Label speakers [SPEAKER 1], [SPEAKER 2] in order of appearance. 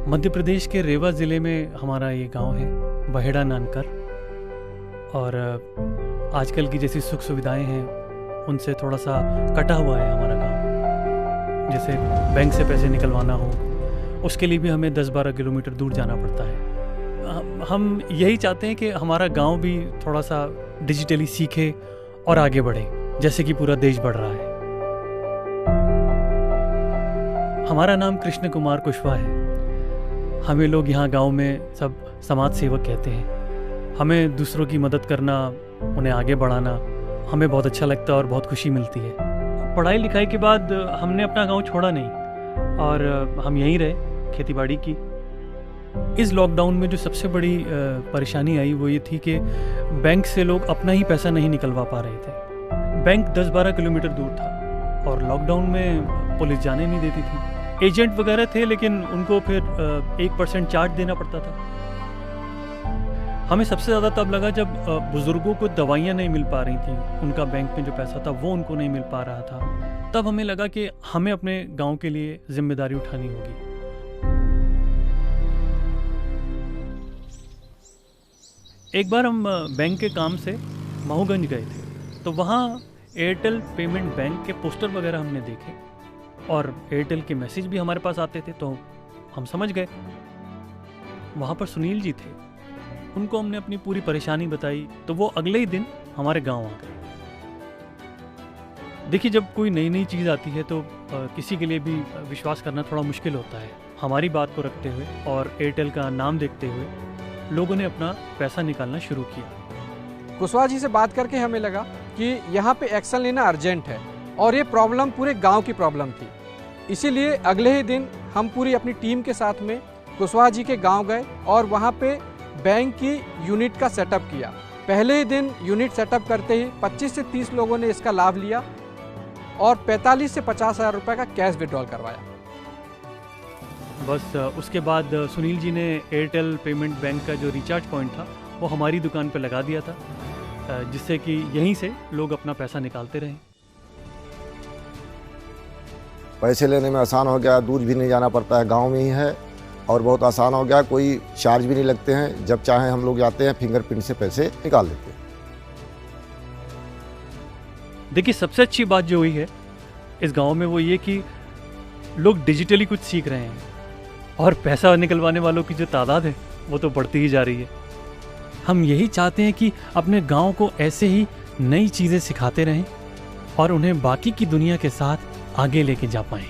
[SPEAKER 1] मध्य प्रदेश के रेवा ज़िले में हमारा ये गांव है, बहेड़ा नानकर। और आजकल की जैसी सुख सुविधाएं हैं उनसे थोड़ा सा कटा हुआ है हमारा गांव। जैसे बैंक से पैसे निकलवाना हो, उसके लिए भी हमें 10-12 किलोमीटर दूर जाना पड़ता है। हम यही चाहते हैं कि हमारा गांव भी थोड़ा सा डिजिटली सीखे और आगे बढ़े, जैसे कि पूरा देश बढ़ रहा है। हमारा नाम कृष्ण कुमार कुशवाहा है। हमें लोग यहाँ गांव में सब समाज सेवक कहते हैं। हमें दूसरों की मदद करना, उन्हें आगे बढ़ाना हमें बहुत अच्छा लगता है और बहुत खुशी मिलती है। पढ़ाई लिखाई के बाद हमने अपना गांव छोड़ा नहीं और हम यहीं रहे, खेती बाड़ी की। इस लॉकडाउन में जो सबसे बड़ी परेशानी आई वो ये थी कि बैंक से लोग अपना ही पैसा नहीं निकलवा पा रहे थे। बैंक 10-12 किलोमीटर दूर था और लॉकडाउन में पुलिस जाने नहीं देती थी। एजेंट वगैरह थे लेकिन उनको फिर 1% चार्ज देना पड़ता था। हमें सबसे ज़्यादा तब लगा जब बुज़ुर्गों को दवाइयाँ नहीं मिल पा रही थी, उनका बैंक में जो पैसा था वो उनको नहीं मिल पा रहा था। तब हमें लगा कि हमें अपने गांव के लिए जिम्मेदारी उठानी होगी। एक बार हम बैंक के काम से महूगंज गए थे, तो वहाँ एयरटेल पेमेंट बैंक के पोस्टर वगैरह हमने देखे और एयरटेल के मैसेज भी हमारे पास आते थे, तो हम समझ गए। वहाँ पर सुनील जी थे, उनको हमने अपनी पूरी परेशानी बताई, तो वो अगले ही दिन हमारे गांव आ गए। देखिए, जब कोई नई नई चीज़ आती है तो किसी के लिए भी विश्वास करना थोड़ा मुश्किल होता है। हमारी बात को रखते हुए और एयरटेल का नाम देखते हुए लोगों ने अपना पैसा निकालना शुरू किया।
[SPEAKER 2] कुशवाहा जी से बात करके हमें लगा कि यहाँ पे एक्शन लेना अर्जेंट है और ये प्रॉब्लम पूरे गांव की प्रॉब्लम थी। इसीलिए अगले ही दिन हम पूरी अपनी टीम के साथ में कुशवाहा जी के गांव गए और वहाँ पे बैंक की यूनिट का सेटअप किया। पहले ही दिन यूनिट सेटअप करते ही 25 से 30 लोगों ने इसका लाभ लिया और 45 से 50 हज़ार रुपये का कैश विड्रॉल करवाया।
[SPEAKER 1] बस उसके बाद सुनील जी ने एयरटेल पेमेंट बैंक का जो रिचार्ज पॉइंट था वो हमारी दुकान पर लगा दिया था, जिससे कि यहीं से लोग अपना पैसा निकालते रहे।
[SPEAKER 3] पैसे लेने में आसान हो गया, दूर भी नहीं जाना पड़ता है, गांव में ही है और बहुत आसान हो गया। कोई चार्ज भी नहीं लगते हैं, जब चाहें हम लोग जाते हैं फिंगरप्रिंट से पैसे निकाल लेते हैं।
[SPEAKER 1] देखिए, सबसे अच्छी बात जो हुई है इस गांव में वो ये कि लोग डिजिटली कुछ सीख रहे हैं और पैसा निकलवाने वालों की जो तादाद है वो तो बढ़ती ही जा रही है। हम यही चाहते हैं कि अपने गांव को ऐसे ही नई चीज़ें सिखाते रहें और उन्हें बाकी की दुनिया के साथ आगे लेके जा पाएं।